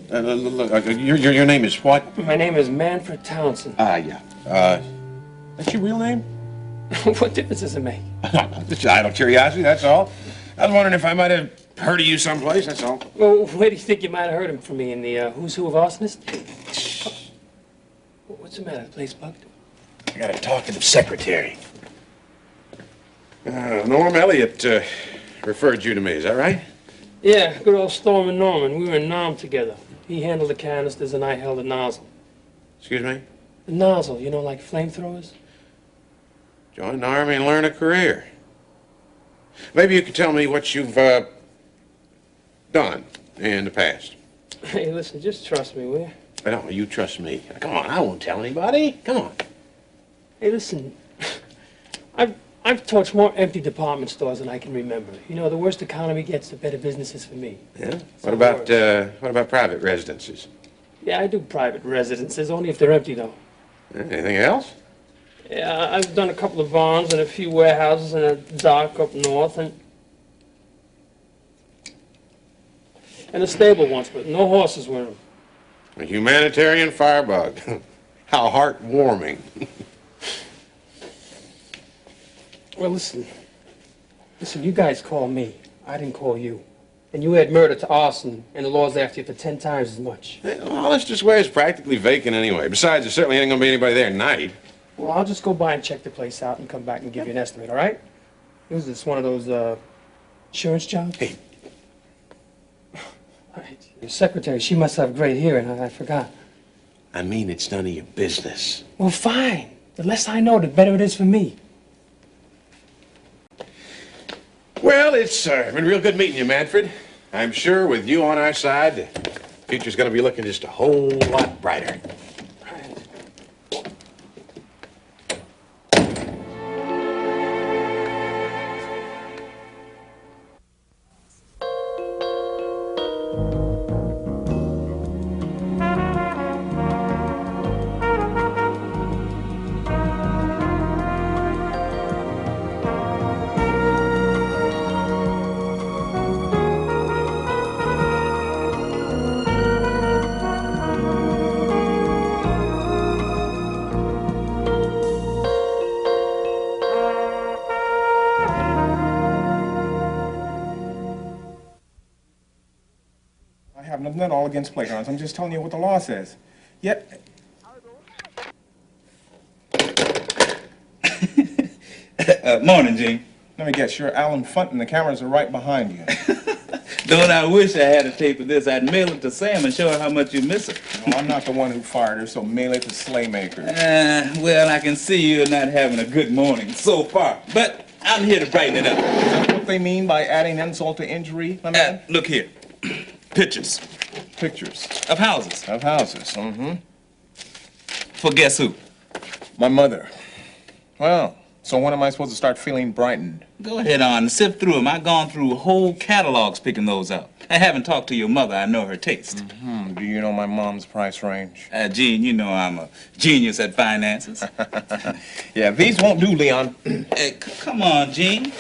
Your name is what? My name is Manfred Townsend. Yeah. That's your real name? What difference does it make? Just idle curiosity, that's all. I was wondering if I might have heard of you someplace, that's all. Well, where do you think you might have heard him from me? In the Who's Who of Arsonists? What's the matter? The place bugged? I got a talkative secretary. Norm Elliott referred you to me, is that right? Yeah, good old Storm and Norman. We were in Nam together. He handled the canisters and I held the nozzle. Excuse me? The nozzle, you know, like flamethrowers? Join the Army and learn a career. Maybe you could tell me what you've done in the past. Hey, listen, just trust me, will you? No, you trust me. Come on, I won't tell anybody. Come on. Hey, listen, I've torched more empty department stores than I can remember. You know, the worse the economy gets, the better business is for me. Yeah? What about private residences? Yeah, I do private residences, only if they're empty, though. Anything else? Yeah, I've done a couple of barns and a few warehouses and a dock up north and a stable once, but no horses were in them. A humanitarian firebug. How heartwarming. Well, listen, you guys call me. I didn't call you. And you add murder to arson, and the law's after you for 10 times as much. Well, this just way is practically vacant anyway. Besides, there certainly ain't gonna be anybody there tonight. Well, I'll just go by and check the place out and come back and give you an estimate, all right? Is this one of those, insurance jobs? Hey. All right. Your secretary, she must have great hearing. I forgot. I mean, it's none of your business. Well, fine. The less I know, the better it is for me. Well, it's been real good meeting you, Manfred. I'm sure with you on our side, the future's gonna be looking just a whole lot brighter. I have nothing at all against playgrounds. I'm just telling you what the law says. Yet... Morning, Gene. Let me guess, you're Alan Funt and the cameras are right behind you. Don't I wish I had a tape of this. I'd mail it to Sam and show her how much you miss her. No, I'm not the one who fired her, so mail it to Slaymaker. Well, I can see you're not having a good morning so far, but I'm here to brighten it up. Is that what they mean by adding insult to injury, my man? Look here. Pictures. Pictures. Of houses. Of houses, mm-hmm. For guess who? My mother. Well, so when am I supposed to start feeling brightened? Go ahead on, sift through them. I've gone through whole catalogs picking those out. I haven't talked to your mother. I know her taste. Mm-hmm. Do you know my mom's price range? Gene, you know I'm a genius at finances. Yeah, these won't do, Leon. Hey, come on, Gene.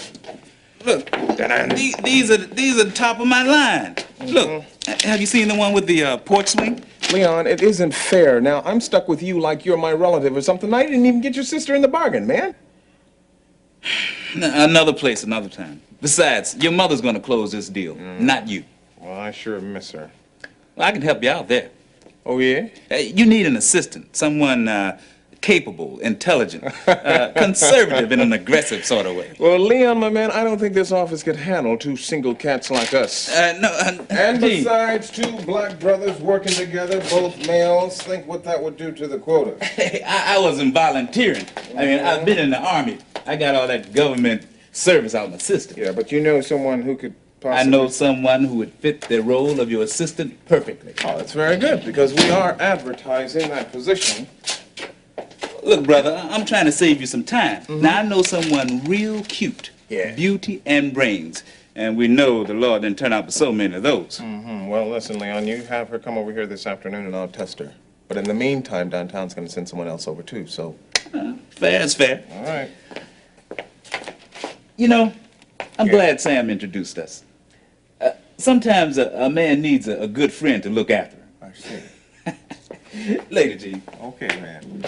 Look, these are the top of my line. Look, have you seen the one with the porch swing? Leon, it isn't fair. Now, I'm stuck with you like you're my relative or something. I didn't even get your sister in the bargain, man. Another place, another time. Besides, your mother's gonna close this deal, not you. Well, I sure miss her. Well, I can help you out there. Oh, yeah? You need an assistant, someone capable, intelligent, conservative in an aggressive sort of way. Well, Leon, my man, I don't think this office could handle two single cats like us. And besides, two black brothers working together, both males, think what that would do to the quota. Hey, I wasn't volunteering. I mean, I've been in the Army. I got all that government service out my system. Yeah, but you know someone who could possibly... I know someone who would fit the role of your assistant perfectly. Oh, that's very good, because we are advertising that position. Look, brother, I'm trying to save you some time. Now, I know someone real cute. Yeah. Beauty and brains. And we know the law didn't turn out for so many of those. Well, listen, Leon, you have her come over here this afternoon and I'll test her. But in the meantime, downtown's going to send someone else over, too, so... Fair is fair. All right. You know, I'm glad Sam introduced us. Sometimes a man needs a good friend to look after him. I see. Later, Gene. Okay, man.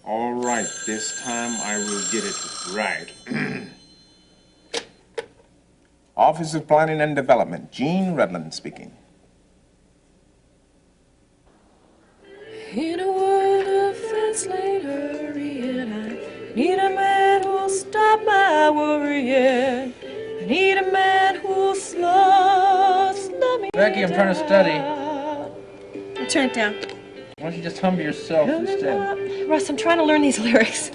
All right, this time I will get it right. Office of Planning and Development, Gene Redland speaking. In a world of fast-lane hurrying, I need a man who'll stop my worrying. I need a man who'll slow me Becky, I'm trying to study. I'll turn it down. Why don't you just hum to yourself instead? Russ, I'm trying to learn these lyrics.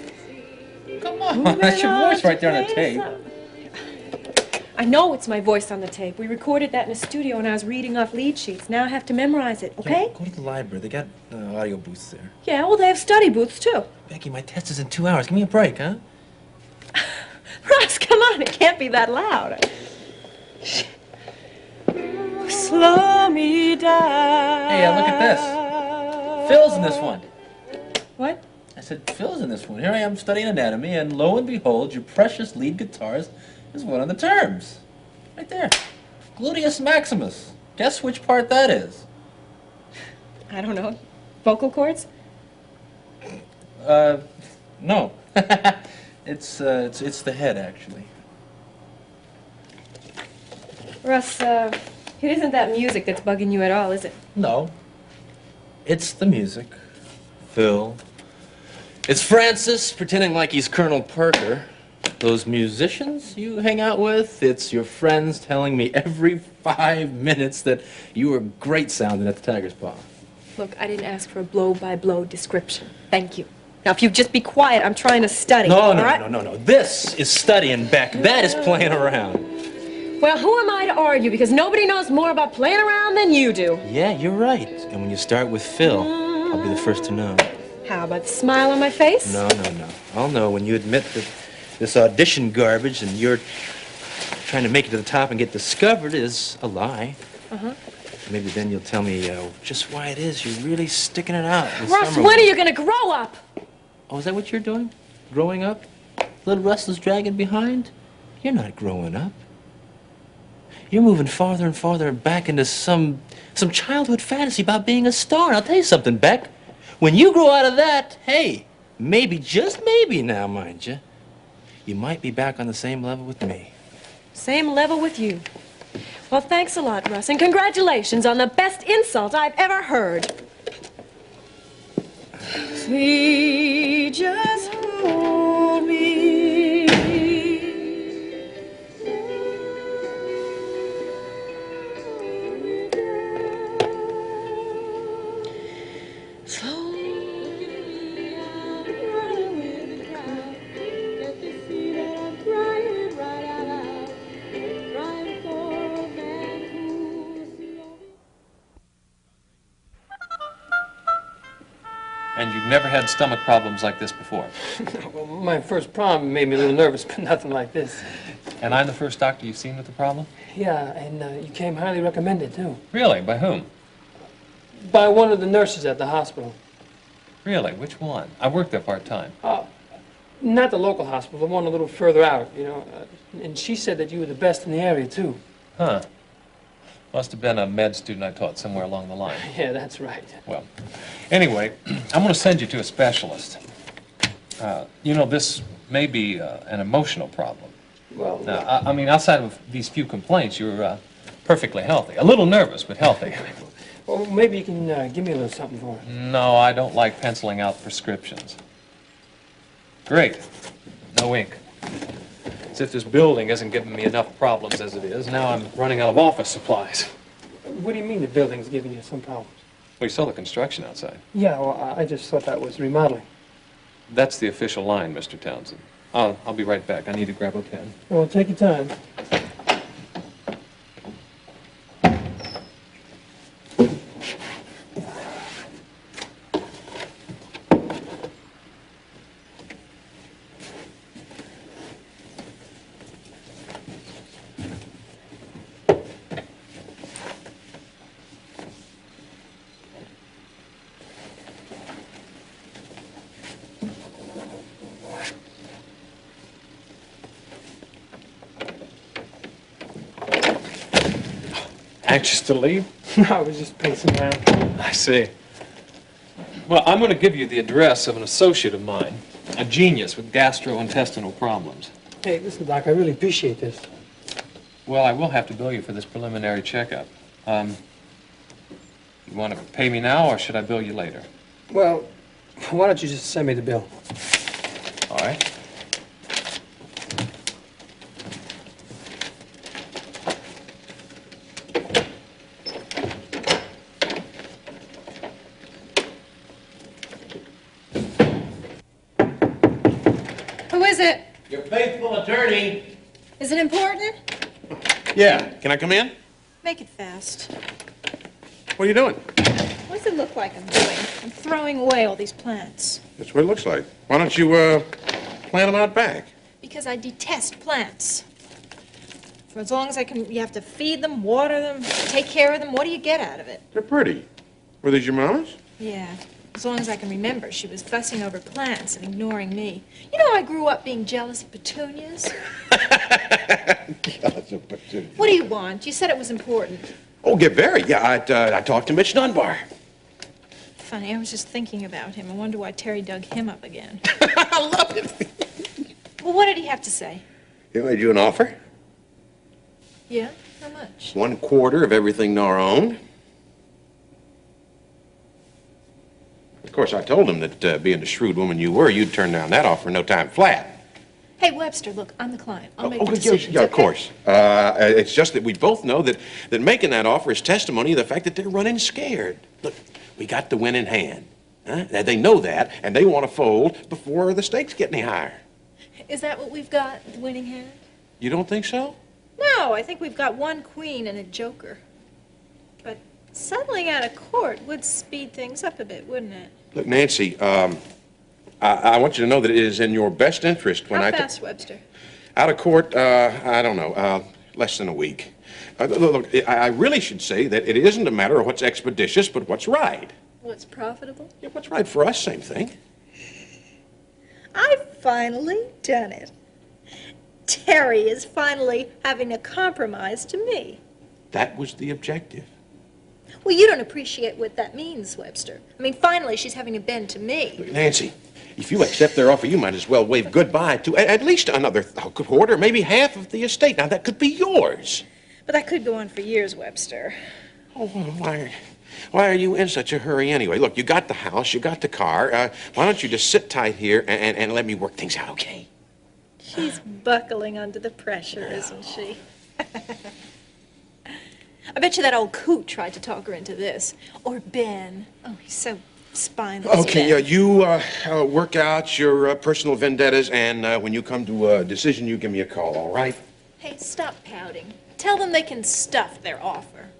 Come on, that's your voice right there on the tape. I know it's my voice on the tape. We recorded that in a studio and I was reading off lead sheets. Now I have to memorize it, okay? Go to the library. They got audio booths there. Yeah, well, they have study booths, too. Becky, my test is in 2 hours. Give me a break, huh? Russ, come on, it can't be that loud. Slow me down. Hey, look at this. Phil's in this one. What? I said, Phil's in this one. Here I am studying anatomy, and lo and behold, your precious lead guitarist is one of the terms. Right there. Gluteus maximus. Guess which part that is? I don't know. Vocal cords? No. It's the head, actually. Russ, it isn't that music that's bugging you at all, is it? No. It's the music. Phil. It's Francis pretending like he's Colonel Parker. Those musicians you hang out with, it's your friends telling me every 5 minutes that you were great sounding at the Tiger's Paw. Look, I didn't ask for a blow-by-blow description. Thank you. Now, if you'd just be quiet, I'm trying to study. No. This is studying, Beck. That is playing around. Well, who am I to argue? Because nobody knows more about playing around than you do. Yeah, you're right. And when you start with Phil, I'll be the first to know. How about the smile on my face? No. I'll know when you admit that this audition garbage and you're trying to make it to the top and get discovered is a lie. Uh-huh. Maybe then you'll tell me just why it is you're really sticking it out. Russ, when are you going to grow up? Oh, is that what you're doing? Growing up? Little Russell's dragging behind? You're not growing up. You're moving farther and farther back into some childhood fantasy about being a star. And I'll tell you something, Beck. When you grow out of that, hey, maybe, just maybe now, mind you, you might be back on the same level with me. Same level with you. Well, thanks a lot, Russ, and congratulations on the best insult I've ever heard. Please just hold me. Slowly, I'm running with the crowd. Get to see that I'm crying right out loud. Crying for a man who's lonely. And you've never had stomach problems like this before? Well, my first problem made me a little nervous, but nothing like this. And I'm the first doctor you've seen with the problem? Yeah, and you came highly recommended, too. Really? By whom? By one of the nurses at the hospital. Really? Which one? I work there part-time. Not the local hospital, the one a little further out, you know. And she said that you were the best in the area, too. Huh. Must have been a med student I taught somewhere along the line. Yeah, that's right. Well, anyway, I'm going to send you to a specialist. You know, this may be an emotional problem. Well, Now, I mean, outside of these few complaints, you're perfectly healthy. A little nervous, but healthy. well, maybe you can give me a little something for it. No, I don't like penciling out prescriptions. Great. No ink. As if this building isn't giving me enough problems as it is. Now I'm running out of office supplies. What do you mean the building's giving you some problems? We saw the construction outside. Yeah, well, I just thought that was remodeling. That's the official line, Mr. Townsend. I'll be right back. I need to grab a pen. Well, take your time. Anxious to leave? I was just pacing around. I see. Well, I'm going to give you the address of an associate of mine, a genius with gastrointestinal problems. Hey, listen, Doc, I really appreciate this. Well, I will have to bill you for this preliminary checkup. You want to pay me now, or should I bill you later? Well, why don't you just send me the bill? All right. Who is it? Your faithful attorney. Is it important? Yeah, can I come in? Make it fast. What are you doing? What does it look like I'm doing? I'm throwing away all these plants. That's what it looks like. Why don't you, plant them out back? Because I detest plants. For as long as I can, you have to feed them, water them, take care of them. What do you get out of it? They're pretty. Were these your mama's? Yeah. As long as I can remember, she was fussing over plants and ignoring me. You know, I grew up being jealous of petunias. Jealous of petunias. What do you want? You said it was important. Oh, get very. Yeah, I talked to Mitch Dunbar. Funny, I was just thinking about him. I wonder why Terry dug him up again. I love it. Well, what did he have to say? He made you an offer? Yeah? How much? 1/4 of everything Nora owned. Of course, I told him that being the shrewd woman you were, you'd turn down that offer no time flat. Hey, Webster, look, I'm the client. I'll make the yeah, decisions, yeah, of okay? course. It's just that we both know that making that offer is testimony of the fact that they're running scared. Look, we got the win in hand. Huh? They know that, and they want to fold before the stakes get any higher. Is that what we've got, the winning hand? You don't think so? No, I think we've got one queen and a joker. But settling out of court would speed things up a bit, wouldn't it? Look, Nancy, I want you to know that it is in your best interest when How I... fast, Webster? Out of court, I don't know, less than a week. Look, I really should say that it isn't a matter of what's expeditious, but what's right. What's profitable? Yeah, what's right for us, same thing. I've finally done it. Terry is finally having a compromise to me. That was the objective. Well, you don't appreciate what that means, Webster. I mean, finally she's having to bend to me. Look, Nancy, if you accept their offer, you might as well wave goodbye to at least another quarter, maybe half of the estate. Now, that could be yours. But that could go on for years, Webster. Oh, well, why are you in such a hurry anyway? Look, you got the house, you got the car. Why don't you just sit tight here and let me work things out, okay? She's buckling under the pressure, isn't she? I bet you that old coot tried to talk her into this. Or Ben. Oh, he's so spineless. Okay, Ben. you work out your personal vendettas, and when you come to a decision, you give me a call, all right? Hey, stop pouting. Tell them they can stuff their offer.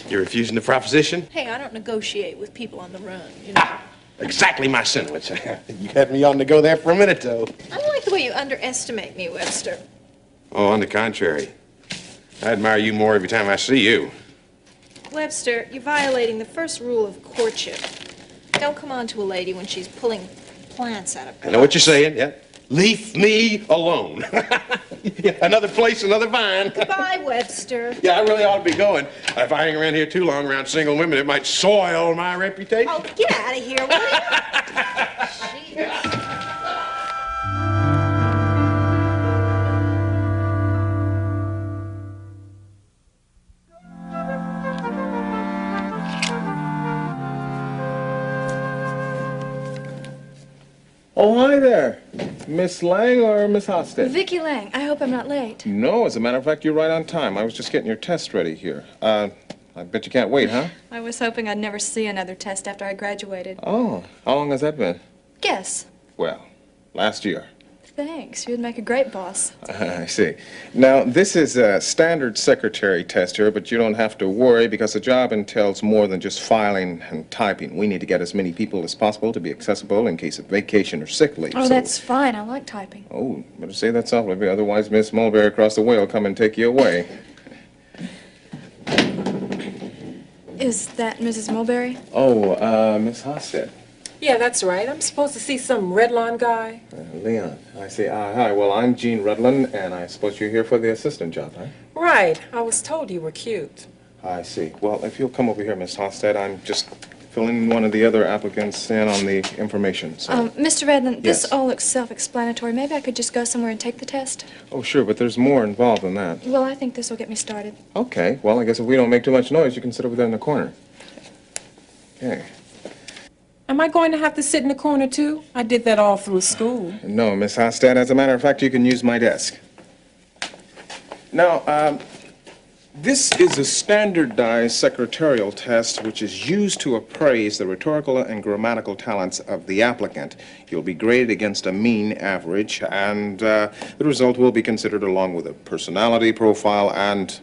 You're refusing the proposition? Hey, I don't negotiate with people on the run, you know. Exactly my sentiments. You had me on to go there for a minute, though. I don't like the way you underestimate me, Webster. Oh, on the contrary. I admire you more every time I see you. Webster, you're violating the first rule of courtship. Don't come on to a lady when she's pulling plants out of I know what you're pots. saying, yeah. Leave me alone. Yeah, another place, another vine. Goodbye, Webster. Yeah, I really ought to be going. If I hang around here too long around single women, it might soil my reputation. Oh, get out of here, will you? Jeez. Oh, hi there. Miss Lang or Miss Hosted? Vicky Lang. I hope I'm not late. No, as a matter of fact, you're right on time. I was just getting your test ready here. I bet you can't wait, huh? I was hoping I'd never see another test after I graduated. Oh, how long has that been? Guess. Well, last year. Thanks. You'd make a great boss. I see. Now, this is a standard secretary test here, but you don't have to worry because the job entails more than just filing and typing. We need to get as many people as possible to be accessible in case of vacation or sick leave. Oh, so- that's fine. I like typing. Oh, better say that softly, otherwise Miss Mulberry across the way will come and take you away. Is that Mrs. Mulberry? Oh, Miss Hosted. Yeah, that's right. I'm supposed to see some red lawn guy. Leon, I see. Hi, well, I'm Gene Rudlin, and I suppose you're here for the assistant job, huh? Right. I was told you were cute. I see. Well, if you'll come over here, Miss Halstead, I'm just filling one of the other applicants in on the information. So. Mr. Redland, Yes. this all looks self-explanatory. Maybe I could just go somewhere and take the test? Oh, sure, but there's more involved than that. Well, I think this will get me started. Okay, well, I guess if we don't make too much noise, you can sit over there in the corner. Okay. Am I going to have to sit in the corner, too? I did that all through school. No, Miss Halstead, as a matter of fact, you can use my desk. Now, this is a standardized secretarial test which is used to appraise the rhetorical and grammatical talents of the applicant. You'll be graded against a mean average, and the result will be considered along with a personality profile and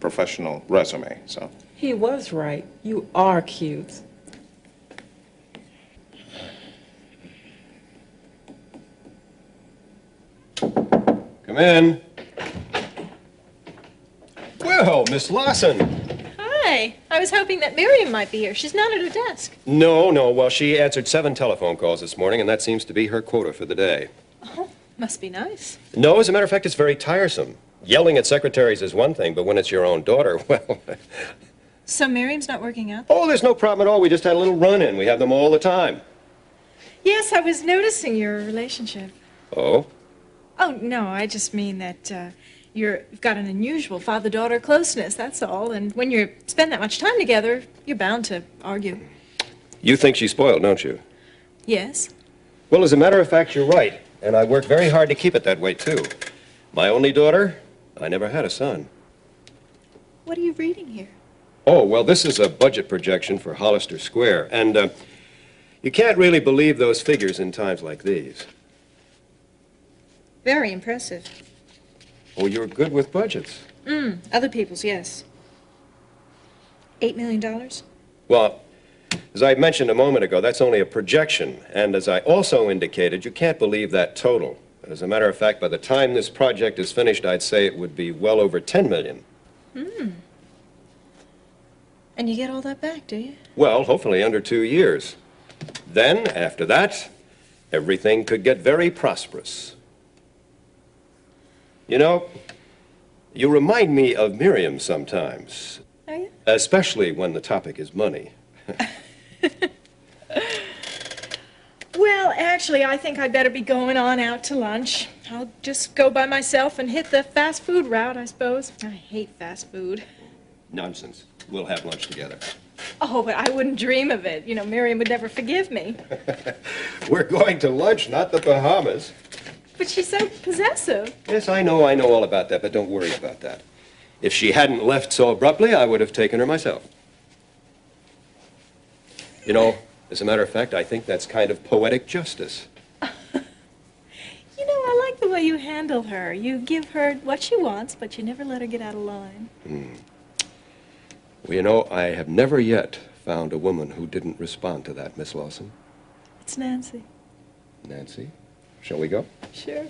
professional resume. So, He was right. You are cute. Come in. Well, Miss Lawson. Hi. I was hoping that Miriam might be here. She's not at her desk. No. Well, she answered 7 telephone calls this morning, and that seems to be her quota for the day. Oh, must be nice. No, as a matter of fact, it's very tiresome. Yelling at secretaries is one thing, but when it's your own daughter, well... So Miriam's not working out? Oh, there's no problem at all. We just had a little run-in. We have them all the time. Yes, I was noticing your relationship. Oh? Oh, no, I just mean that you've got an unusual father-daughter closeness, that's all. And when you spend that much time together, you're bound to argue. You think she's spoiled, don't you? Yes? Well, as a matter of fact, you're right. And I worked very hard to keep it that way, too. My only daughter, I never had a son. What are you reading here? Oh, well, this is a budget projection for Hollister Square. And you can't really believe those figures in times like these. Very impressive. Oh, you're good with budgets. Other people's, yes. $8 million? Well, as I mentioned a moment ago, that's only a projection. And as I also indicated, you can't believe that total. As a matter of fact, by the time this project is finished, I'd say it would be well over 10 million. And you get all that back, do you? Well, hopefully under 2 years. Then, after that, everything could get very prosperous. You know, you remind me of Miriam sometimes. Are you? Especially when the topic is money. Well, actually, I think I'd better be going on out to lunch. I'll just go by myself and hit the fast food route, I suppose. I hate fast food. Nonsense. We'll have lunch together. Oh, but I wouldn't dream of it. You know, Miriam would never forgive me. We're going to lunch, not the Bahamas. But she's so possessive. Yes, I know all about that, but don't worry about that. If she hadn't left so abruptly, I would have taken her myself. You know, as a matter of fact, I think that's kind of poetic justice. You know, I like the way you handle her. You give her what she wants, but you never let her get out of line. Well, you know, I have never yet found a woman who didn't respond to that, Miss Lawson. It's Nancy. Nancy, shall we go? Sure.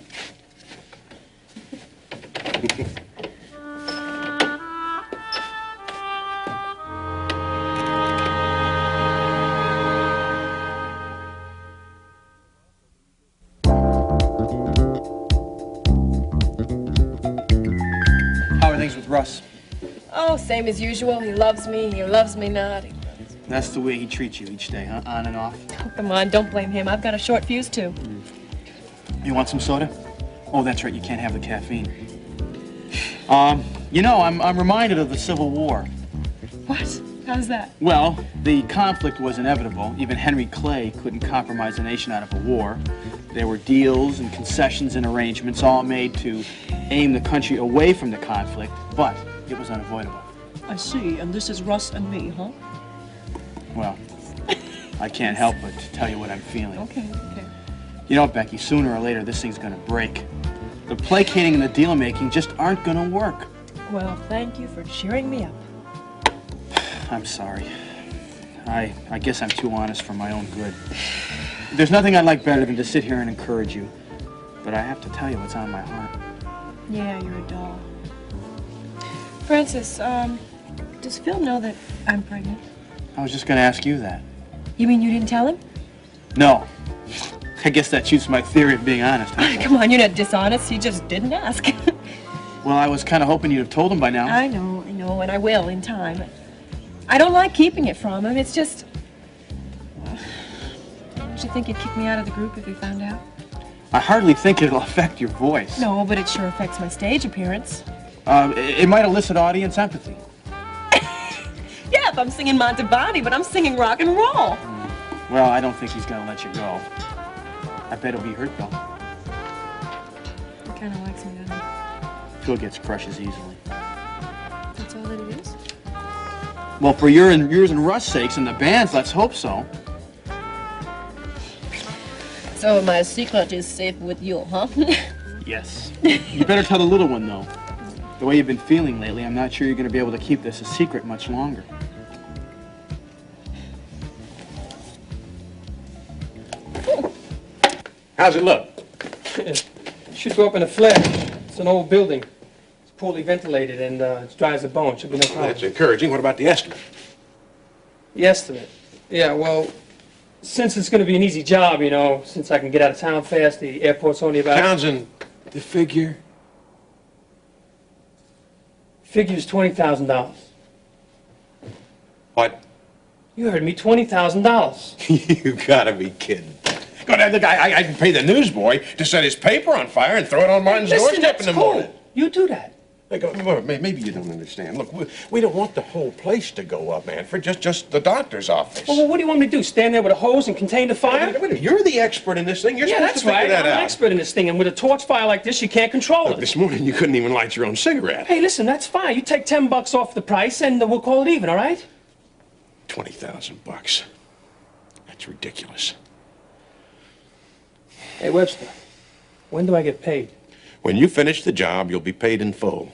How are things with Russ? Oh, same as usual. He loves me not. That's the way he treats you each day, huh? On and off. Oh, come on, don't blame him. I've got a short fuse, too. You want some soda? Oh, that's right, you can't have the caffeine. You know, I'm reminded of the Civil War. What? How's that? Well, the conflict was inevitable. Even Henry Clay couldn't compromise a nation out of a war. There were deals and concessions and arrangements all made to aim the country away from the conflict, but it was unavoidable. I see, and this is Russ and me, huh? Well, I can't help but to tell you what I'm feeling. Okay. You know, Becky, sooner or later this thing's gonna break. The placating and the deal-making just aren't gonna work. Well, thank you for cheering me up. I'm sorry. I guess I'm too honest for my own good. There's nothing I'd like better than to sit here and encourage you. But I have to tell you what's on my heart. Yeah, you're a doll. Francis, does Phil know that I'm pregnant? I was just gonna ask you that. You mean you didn't tell him? No. I guess that shoots my theory of being honest. Come on, you're not dishonest. You just didn't ask. Well, I was kind of hoping you'd have told him by now. I know, and I will in time. I don't like keeping it from him. It's just... Don't you think he'd kick me out of the group if he found out? I hardly think it'll affect your voice. No, but it sure affects my stage appearance. It might elicit audience empathy. Yeah, if I'm singing Montebani, but I'm singing rock and roll. Well, I don't think he's gonna let you go. I bet he'll be hurt, though. He kind of likes me, doesn't he? Phil gets crushes easily. That's all that it is? Well, for yours and Russ' sakes and the band's, let's hope so. So my secret is safe with you, huh? Yes. You better tell the little one, though. The way you've been feeling lately, I'm not sure you're going to be able to keep this a secret much longer. How's it look? Should go up in a flash. It's an old building. It's poorly ventilated and it's dry as a bone. Should be no problem. That's encouraging. What about the estimate? The estimate? Yeah, well, since it's going to be an easy job, you know, since I can get out of town fast, the airport's only about... Townsend, the figure? Figure's $20,000. What? You heard me, $20,000. You gotta be kidding. God, look, I can pay the newsboy to set his paper on fire and throw it on Martin's doorstep in the morning. You do that. Look, maybe you don't understand. Look, we don't want the whole place to go up, Manfred. Just the doctor's office. Well, what do you want me to do? Stand there with a hose and contain the fire? Wait, you're the expert in this thing. You're supposed to figure right. that I'm out. an expert in this thing, and with a torch fire like this, you can't control Look, it. this morning you couldn't even light your own cigarette. Hey, listen, that's fine. You take $10 off the price, and we'll call it even, all right? $20,000. That's ridiculous. Hey, Webster, when do I get paid? When you finish the job, you'll be paid in full.